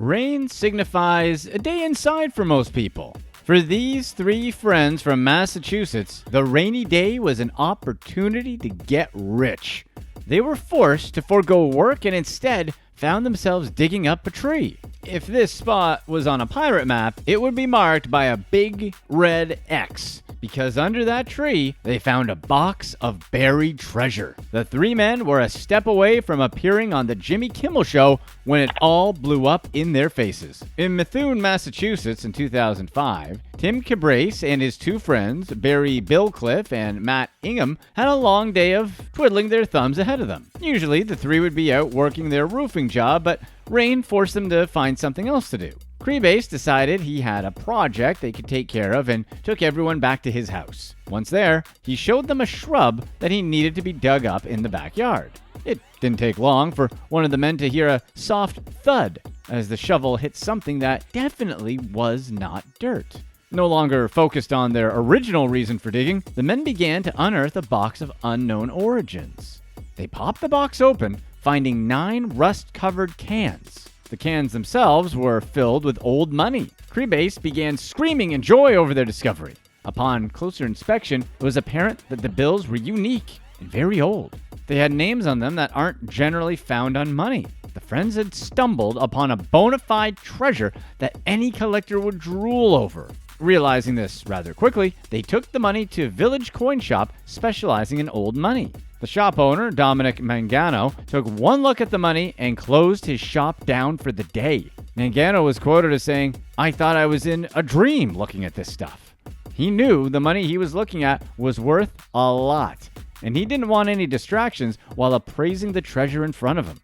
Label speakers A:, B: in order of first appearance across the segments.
A: Rain signifies a day inside for most people. For these three friends from Massachusetts, the rainy day was an opportunity to get rich. They were forced to forego work and instead found themselves digging up a tree. If this spot was on a pirate map, it would be marked by a big red X, because under that tree, they found a box of buried treasure. The three men were a step away from appearing on the Jimmy Kimmel Show when it all blew up in their faces. In Methuen, Massachusetts in 2005, Tim Crebase and his two friends, Billcliff and Matt Ingham, had a long day of twiddling their thumbs ahead of them. Usually, the three would be out working their roofing job, but rain forced them to find something else to do. Crebase decided he had a project they could take care of and took everyone back to his house. Once there, he showed them a shrub that he needed to be dug up in the backyard. It didn't take long for one of the men to hear a soft thud as the shovel hit something that definitely was not dirt. No longer focused on their original reason for digging, the men began to unearth a box of unknown origins. They popped the box open, finding 9 rust-covered cans. The cans themselves were filled with old money. Crebase began screaming in joy over their discovery. Upon closer inspection, it was apparent that the bills were unique and very old. They had names on them that aren't generally found on money. The friends had stumbled upon a bona fide treasure that any collector would drool over. Realizing this rather quickly, they took the money to a village coin shop specializing in old money. The shop owner, Dominic Mangano, took one look at the money and closed his shop down for the day. Mangano was quoted as saying, "I thought I was in a dream looking at this stuff." He knew the money he was looking at was worth a lot, and he didn't want any distractions while appraising the treasure in front of him.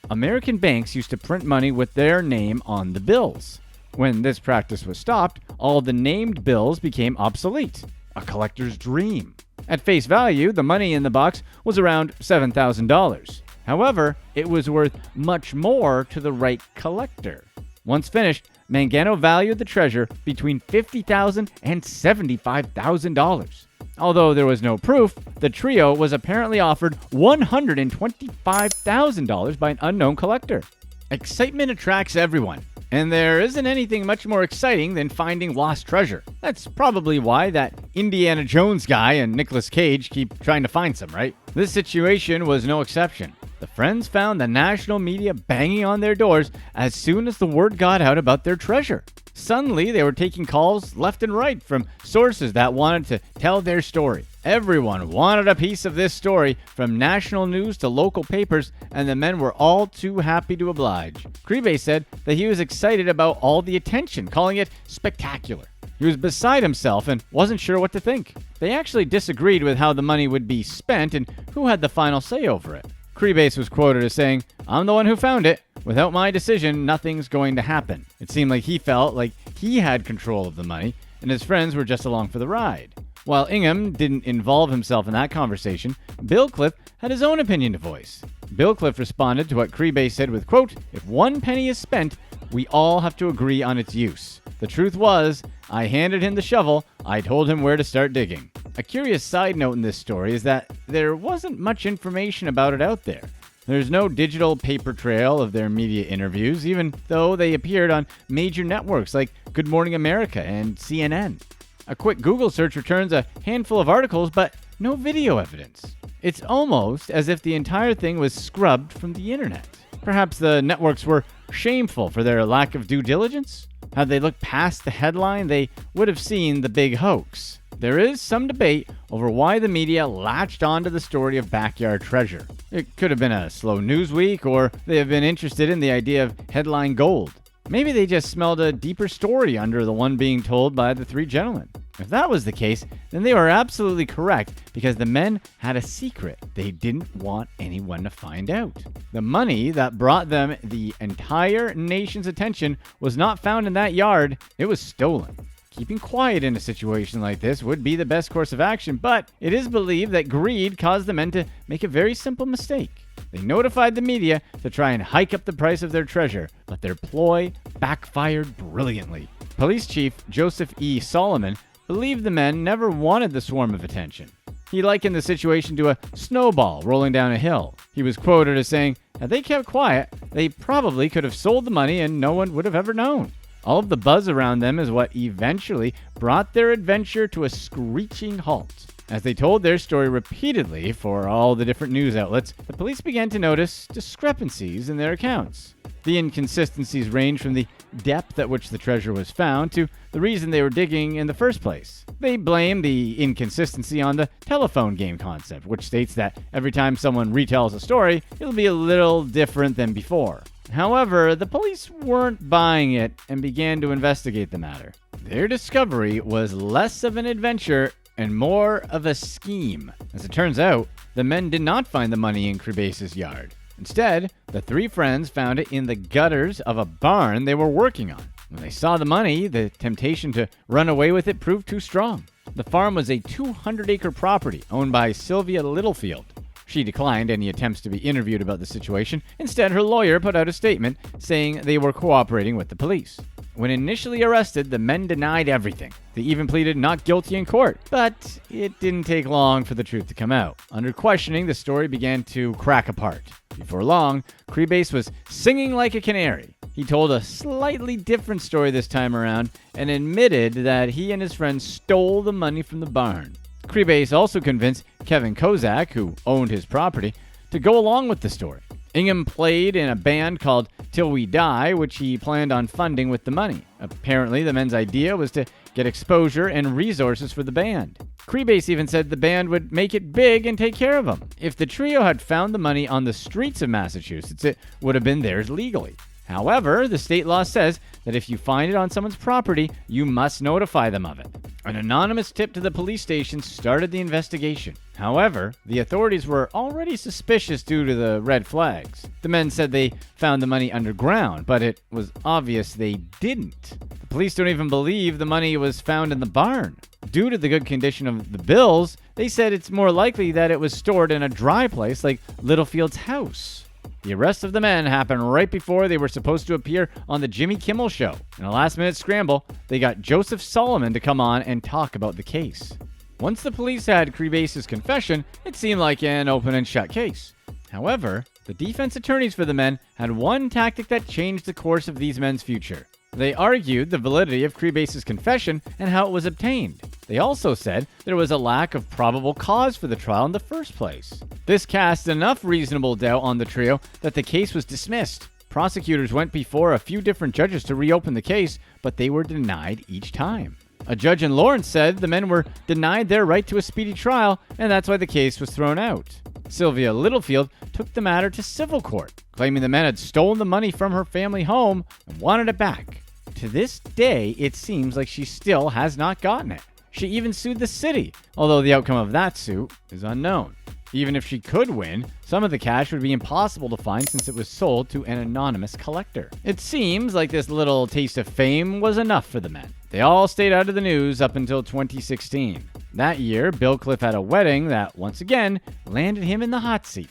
A: American banks used to print money with their name on the bills. When this practice was stopped, all the named bills became obsolete. A collector's dream. At face value, the money in the box was around $7,000. However, it was worth much more to the right collector. Once finished, Mangano valued the treasure between $50,000 and $75,000. Although there was no proof, the trio was apparently offered $125,000 by an unknown collector. Excitement attracts everyone. And there isn't anything much more exciting than finding lost treasure. That's probably why that Indiana Jones guy and Nicolas Cage keep trying to find some, right? This situation was no exception. The friends found the national media banging on their doors as soon as the word got out about their treasure. Suddenly, they were taking calls left and right from sources that wanted to tell their story. Everyone wanted a piece of this story, from national news to local papers, and the men were all too happy to oblige. Crebase said that he was excited about all the attention, calling it spectacular. He was beside himself and wasn't sure what to think. They actually disagreed with how the money would be spent and who had the final say over it. Crebase was quoted as saying, "I'm the one who found it. Without my decision, nothing's going to happen." It seemed like he felt like he had control of the money, and his friends were just along for the ride. While Ingham didn't involve himself in that conversation, Billcliff had his own opinion to voice. Billcliff responded to what Crebase said with, quote, "If one penny is spent, we all have to agree on its use. The truth was, I handed him the shovel, I told him where to start digging." A curious side note in this story is that there wasn't much information about it out there. There's no digital paper trail of their media interviews, even though they appeared on major networks like Good Morning America and CNN. A quick Google search returns a handful of articles, but no video evidence. It's almost as if the entire thing was scrubbed from the internet. Perhaps the networks were shameful for their lack of due diligence? Had they looked past the headline, they would have seen the big hoax. There is some debate over why the media latched onto the story of backyard treasure. It could have been a slow news week, or they have been interested in the idea of headline gold. Maybe they just smelled a deeper story under the one being told by the three gentlemen. If that was the case, then they were absolutely correct, because the men had a secret they didn't want anyone to find out. The money that brought them the entire nation's attention was not found in that yard, it was stolen. Keeping quiet in a situation like this would be the best course of action, but it is believed that greed caused the men to make a very simple mistake. They notified the media to try and hike up the price of their treasure, but their ploy backfired brilliantly. Police Chief Joseph E. Solomon believed the men never wanted the swarm of attention. He likened the situation to a snowball rolling down a hill. He was quoted as saying, "Had they kept quiet, they probably could have sold the money and no one would have ever known. All of the buzz around them is what eventually brought their adventure to a screeching halt. As they told their story repeatedly for all the different news outlets, the police began to notice discrepancies in their accounts. The inconsistencies range from the depth at which the treasure was found to the reason they were digging in the first place. They blame the inconsistency on the telephone game concept, which states that every time someone retells a story, it'll be a little different than before. However, the police weren't buying it and began to investigate the matter. Their discovery was less of an adventure and more of a scheme. As it turns out, the men did not find the money in Crebase's yard. Instead, the three friends found it in the gutters of a barn they were working on. When they saw the money, the temptation to run away with it proved too strong. The farm was a 200-acre property owned by Sylvia Littlefield. She declined any attempts to be interviewed about the situation. Instead, her lawyer put out a statement saying they were cooperating with the police. When initially arrested, the men denied everything. They even pleaded not guilty in court. But it didn't take long for the truth to come out. Under questioning, the story began to crack apart. Before long, Crebase was singing like a canary. He told a slightly different story this time around and admitted that he and his friends stole the money from the barn. Crebase also convinced Kevin Kozak, who owned his property, to go along with the story. Ingham played in a band called Till We Die, which he planned on funding with the money. Apparently, the men's idea was to get exposure and resources for the band. Crebase even said the band would make it big and take care of them. If the trio had found the money on the streets of Massachusetts, it would have been theirs legally. However, the state law says that if you find it on someone's property, you must notify them of it. An anonymous tip to the police station started the investigation. However, the authorities were already suspicious due to the red flags. The men said they found the money underground, but it was obvious they didn't. The police don't even believe the money was found in the barn. Due to the good condition of the bills, they said it's more likely that it was stored in a dry place like Littlefield's house. The arrest of the men happened right before they were supposed to appear on the Jimmy Kimmel Show. In a last-minute scramble, they got Joseph Solomon to come on and talk about the case. Once the police had Crebase's confession, it seemed like an open and shut case. However, the defense attorneys for the men had one tactic that changed the course of these men's future. They argued the validity of Crebase's confession and how it was obtained. They also said there was a lack of probable cause for the trial in the first place. This cast enough reasonable doubt on the trio that the case was dismissed. Prosecutors went before a few different judges to reopen the case, but they were denied each time. A judge in Lawrence said the men were denied their right to a speedy trial, and that's why the case was thrown out. Sylvia Littlefield took the matter to civil court, claiming the men had stolen the money from her family home and wanted it back. To this day, it seems like she still has not gotten it. She even sued the city, although the outcome of that suit is unknown. Even if she could win, some of the cash would be impossible to find since it was sold to an anonymous collector. It seems like this little taste of fame was enough for the men. They all stayed out of the news up until 2016. That year, Billcliff had a wedding that, once again, landed him in the hot seat.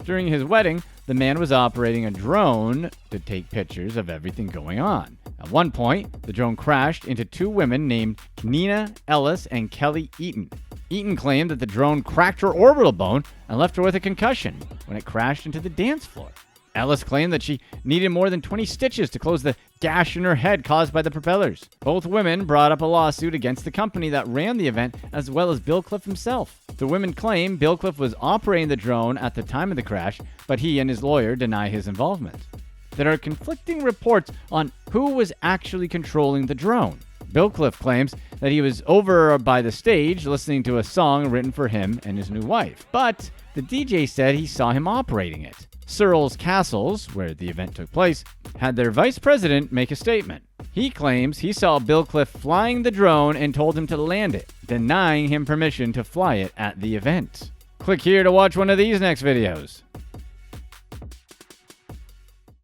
A: During his wedding, the man was operating a drone to take pictures of everything going on. At one point, the drone crashed into two women named Nina Ellis and Kelly Eaton. Eaton claimed that the drone cracked her orbital bone and left her with a concussion when it crashed into the dance floor. Ellis claimed that she needed more than 20 stitches to close the gash in her head caused by the propellers. Both women brought up a lawsuit against the company that ran the event as well as Billcliff himself. The women claim Billcliff was operating the drone at the time of the crash, but he and his lawyer deny his involvement. There are conflicting reports on who was actually controlling the drone. Billcliff claims that he was over by the stage listening to a song written for him and his new wife, but the DJ said he saw him operating it. Searles Castles, where the event took place, had their vice president make a statement. He claims he saw Billcliff flying the drone and told him to land it, denying him permission to fly it at the event. Click here to watch one of these next videos.